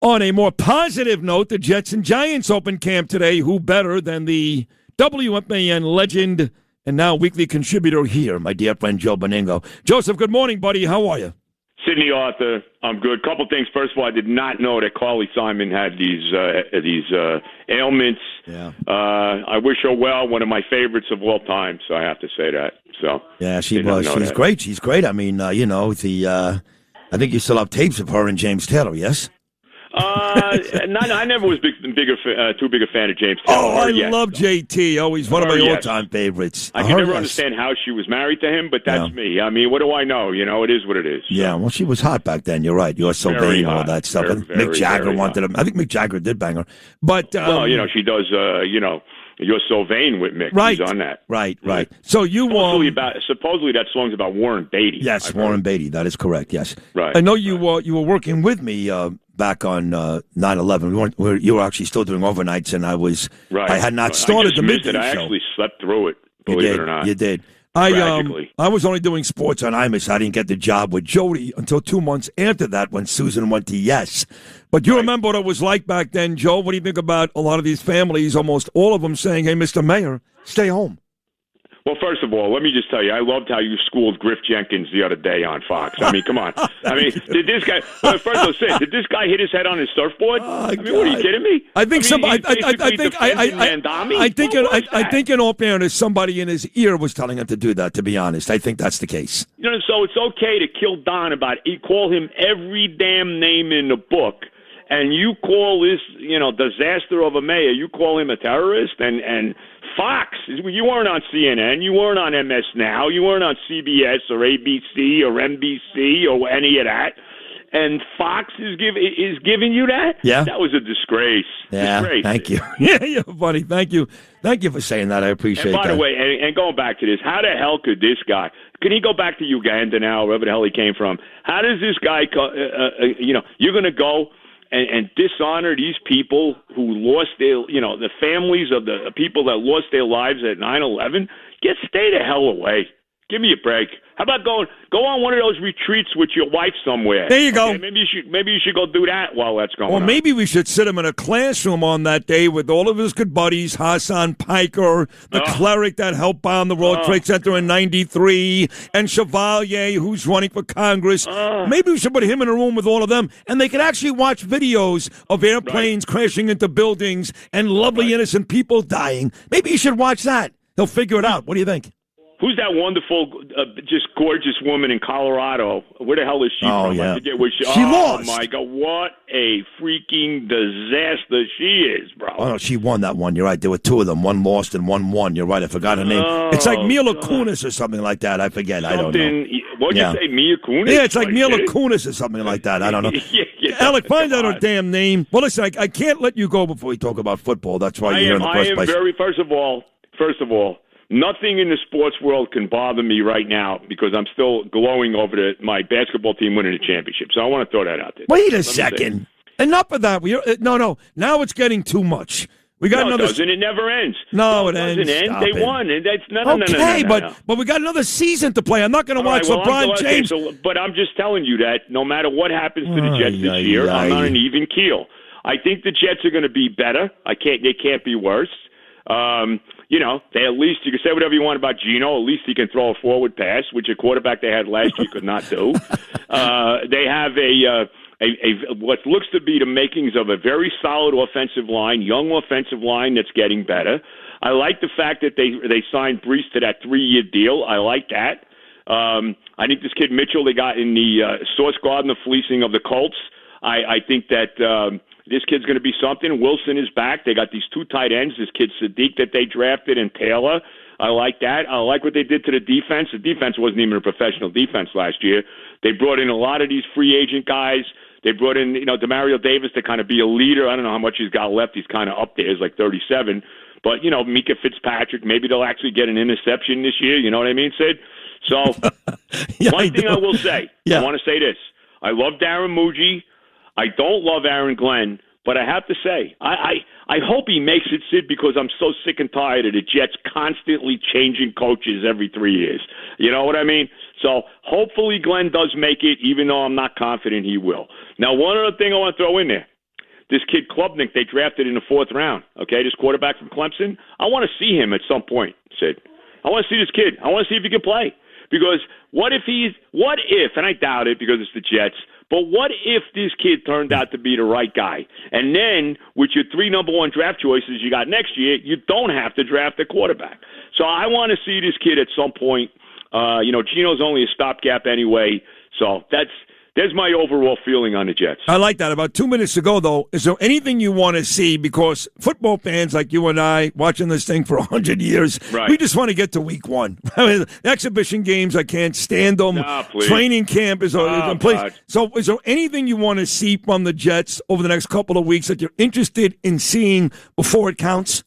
On a more positive note, the Jets and Giants open camp today. Who better than the WFAN legend and now weekly contributor here, my dear friend Joe Benigno. Joseph, good morning, buddy. How are you? Sydney Arthur, I'm good. Couple things. First of all, I did not know that Carly Simon had these ailments. Yeah. I wish her well. One of my favorites of all time. So I have to say that. So yeah, she was. She's great. She's great. I mean, I think you still have tapes of her and James Taylor. Yes. I never was too big a fan of James Taylor. Oh, I love JT. Oh, he's one of my all-time favorites. I can never understand how she was married to him, but that's me. I mean, what do I know? You know, it is what it is. So. Yeah, well, she was hot back then. You're right. You're so vain and all that stuff. Mick Jagger wanted him. I think Mick Jagger did bang her. But well, she does. You're so vain with Mick. Right. He's on that. Right. So you supposedly that song's about Warren Beatty. Yes, Warren Beatty. That is correct. Yes. Right. I know you were working with me back on 9/11. You were actually still doing overnights, and I had not started the midday show. I actually slept through it. Believe it or not, you did. I was only doing sports on Imus. I didn't get the job with Jody until 2 months after that when Susan went to Yes. But you remember what it was like back then, Joe? What do you think about a lot of these families, almost all of them saying, hey, Mr. Mayor, stay home? Well, first of all, let me just tell you, I loved how you schooled Griff Jenkins the other day on Fox. I mean, come on. I mean, did this guy? Well, first of all, did this guy hit his head on his surfboard? I mean, what are you kidding me? I think in all fairness, somebody in his ear was telling him to do that. To be honest, I think that's the case. So it's okay to kill Don call him every damn name in the book. And you call this, disaster of a mayor, you call him a terrorist? And Fox, you weren't on CNN, you weren't on MS Now, you weren't on CBS or ABC or NBC or any of that. And Fox is giving you that? Yeah. That was a disgrace. Yeah, thank you. Yeah, buddy, thank you. Thank you for saying that. I appreciate that. And by the way, and going back to this, how the hell could this guy, can he go back to Uganda now, wherever the hell he came from? How does this guy, you're going to go and dishonor these people who lost the families of the people that lost their lives at 9/11? Stay the hell away. Give me a break. How about go on one of those retreats with your wife somewhere? There you go. Okay, maybe you should go do that while that's going on. Or maybe we should sit him in a classroom on that day with all of his good buddies, Hassan Piker, the cleric that helped bomb the World Trade Center in 93, and Chevalier, who's running for Congress. Maybe we should put him in a room with all of them, and they could actually watch videos of airplanes crashing into buildings and lovely innocent people dying. Maybe you should watch that. He'll figure it out. What do you think? Who's that wonderful, just gorgeous woman in Colorado? Where the hell is she from? Yeah. I forget where she lost. Oh, my God. What a freaking disaster she is, bro. Oh, no, she won that one. You're right. There were two of them. One lost and one won. You're right. I forgot her name. It's like Mila Kunis or something like that. I forget. I don't know. What'd you say, Mila Kunis? Yeah, it's like Mila Kunis or something like that. I don't know. Alec, find out her damn name. Well, listen, I can't let you go before we talk about football. That's why you're here in the first place. First of all, nothing in the sports world can bother me right now because I'm still glowing over my basketball team winning the championship. So I want to throw that out there. Wait a second. Enough of that. No. Now it's getting too much. We got another. It doesn't. It never ends. No, it ends. They won. And that's no. But we got another season to play. I'm not going to watch LeBron James. But I'm just telling you that no matter what happens to the Jets this year, I'm on an even keel. I think the Jets are going to be better. They can't be worse. They at least, you can say whatever you want about Geno. At least he can throw a forward pass, which a quarterback they had last year could not do. They have a what looks to be the makings of a very solid offensive line, young offensive line that's getting better. I like the fact that they signed Brees to that 3-year deal. I like that. I think this kid Mitchell they got in the Source Garden, the fleecing of the Colts. I think that this kid's going to be something. Wilson is back. They got these two tight ends, this kid Sadiq that they drafted and Taylor. I like that. I like what they did to the defense. The defense wasn't even a professional defense last year. They brought in a lot of these free agent guys. They brought in, Demario Davis to kind of be a leader. I don't know how much he's got left. He's kind of up there. He's like 37. But, Mika Fitzpatrick, maybe they'll actually get an interception this year. You know what I mean, Sid? So one thing I will say, I want to say this. I love Darren Muji. I don't love Aaron Glenn, but I have to say, I hope he makes it, Sid, because I'm so sick and tired of the Jets constantly changing coaches every 3 years. You know what I mean? So hopefully Glenn does make it, even though I'm not confident he will. Now, one other thing I want to throw in there. this kid Klubnik they drafted in the 4th round. Okay, this quarterback from Clemson. I want to see him at some point, Sid. I want to see this kid. I want to see if he can play. Because what if, and I doubt it because it's the Jets, but what if this kid turned out to be the right guy? And then with your 3 number 1 draft choices you got next year, you don't have to draft a quarterback. So I want to see this kid at some point. Geno's only a stopgap anyway. So there's my overall feeling on the Jets. I like that. About 2 minutes ago, though, is there anything you want to see? Because football fans like you and I, watching this thing for 100 years, right. We just want to get to week 1. Exhibition games, I can't stand them. Training camp is a place. So is there anything you want to see from the Jets over the next couple of weeks that you're interested in seeing before it counts?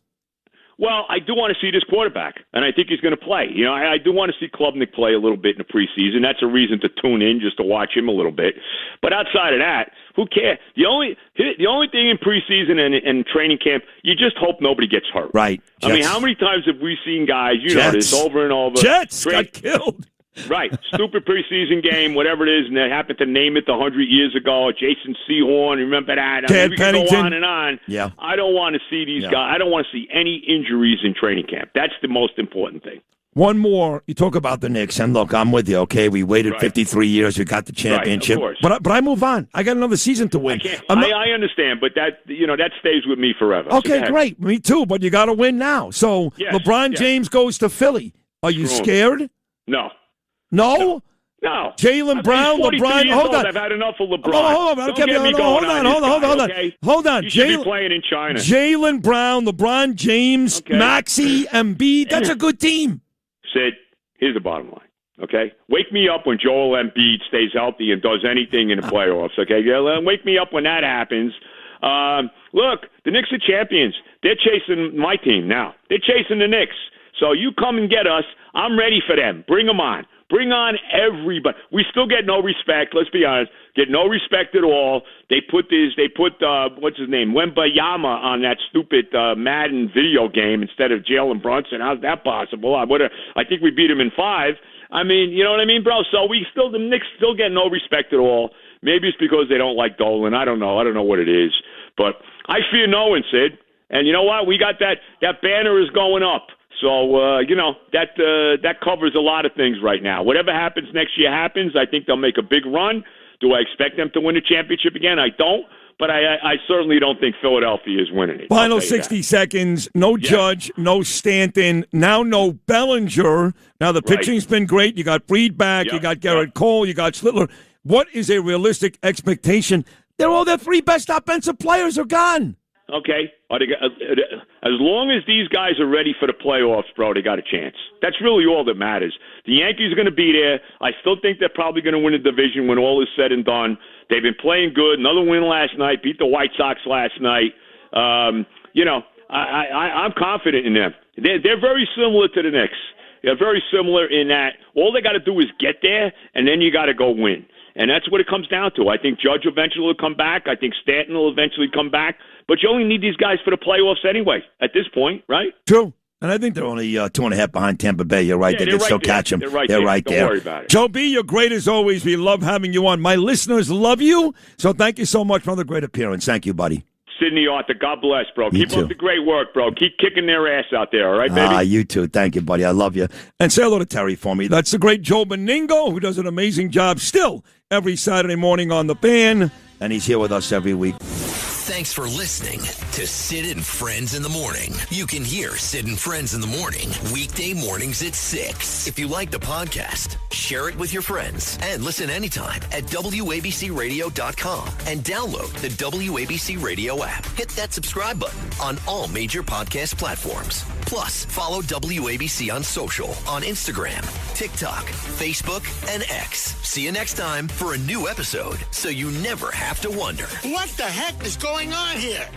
Well, I do want to see this quarterback, and I think he's going to play. I do want to see Klubnik play a little bit in the preseason. That's a reason to tune in just to watch him a little bit. But outside of that, who cares? The only thing in preseason and training camp, you just hope nobody gets hurt. Right. Jets. I mean, how many times have we seen guys, know this over and over. Jets got killed. Right. Stupid preseason game, whatever it is, and they happened to name it 100 years ago. Jason Sehorn, remember that? Ted we Pennington. Can go on and on. Yeah. I don't want to see these guys. I don't want to see any injuries in training camp. That's the most important thing. One more. You talk about the Knicks, and look, I'm with you, okay? We waited 53 years. We got the championship. Right, of course. But I move on. I got another season to win. I understand, but that stays with me forever. Okay, great. Me too, but you got to win now. So LeBron James goes to Philly. Are you scared? No. No? No. Jaylen Brown, LeBron. Hold on. I've had enough of LeBron. Hold on. Hold on. You should be playing in China. Jaylen Brown, LeBron James, Maxey, Embiid. That's a good team. Sid, here's the bottom line. Okay? Wake me up when Joel Embiid stays healthy and does anything in the playoffs. Okay? Wake me up when that happens. Look, the Knicks are champions. They're chasing my team now. They're chasing the Knicks. So you come and get us. I'm ready for them. Bring them on. Bring on everybody. We still get no respect. Let's be honest. Get no respect at all. They put what's his name, Wembayama on that stupid Madden video game instead of Jalen Brunson. How's that possible? I think we beat him in 5. I mean, you know what I mean, bro? So the Knicks still get no respect at all. Maybe it's because they don't like Dolan. I don't know. I don't know what it is. But I fear no one, Sid. And you know what? We got that banner is going up. So, that covers a lot of things right now. Whatever happens next year happens. I think they'll make a big run. Do I expect them to win the championship again? I don't. But I certainly don't think Philadelphia is winning it. Final 60 seconds. No Judge, no Stanton, now no Bellinger. Now the pitching's been great. You got Fried back. You got Garrett Cole. You got Schlittler. What is a realistic expectation? All their 3 best offensive players are gone. Okay. As long as these guys are ready for the playoffs, bro, they got a chance. That's really all that matters. The Yankees are going to be there. I still think they're probably going to win the division when all is said and done. They've been playing good. Another win last night. Beat the White Sox last night. I'm confident in them. They're very similar to the Knicks. They're very similar in that all they got to do is get there, and then you got to go win. And that's what it comes down to. I think Judge eventually will come back. I think Stanton will eventually come back. But you only need these guys for the playoffs anyway at this point, right? True. And I think they're only 2.5 behind Tampa Bay. You're right. They can still catch them. They're right there. Don't worry about it. Joe B., you're great as always. We love having you on. My listeners love you. So thank you so much for the great appearance. Thank you, buddy. Sydney Arthur, God bless, bro. Keep up the great work, bro. Keep kicking their ass out there, all right, baby? You too. Thank you, buddy. I love you. And say hello to Terry for me. That's the great Joe Benigno, who does an amazing job still every Saturday morning on the Fan, and he's here with us every week. Thanks for listening to Sid and Friends in the Morning. You can hear Sid and Friends in the Morning weekday mornings at 6. If you like the podcast, share it with your friends and listen anytime at WABCRadio.com and download the WABC Radio app. Hit that subscribe button on all major podcast platforms. Plus, follow WABC on social on Instagram, TikTok, Facebook, and X. See you next time for a new episode so you never have to wonder. What the heck is going on here?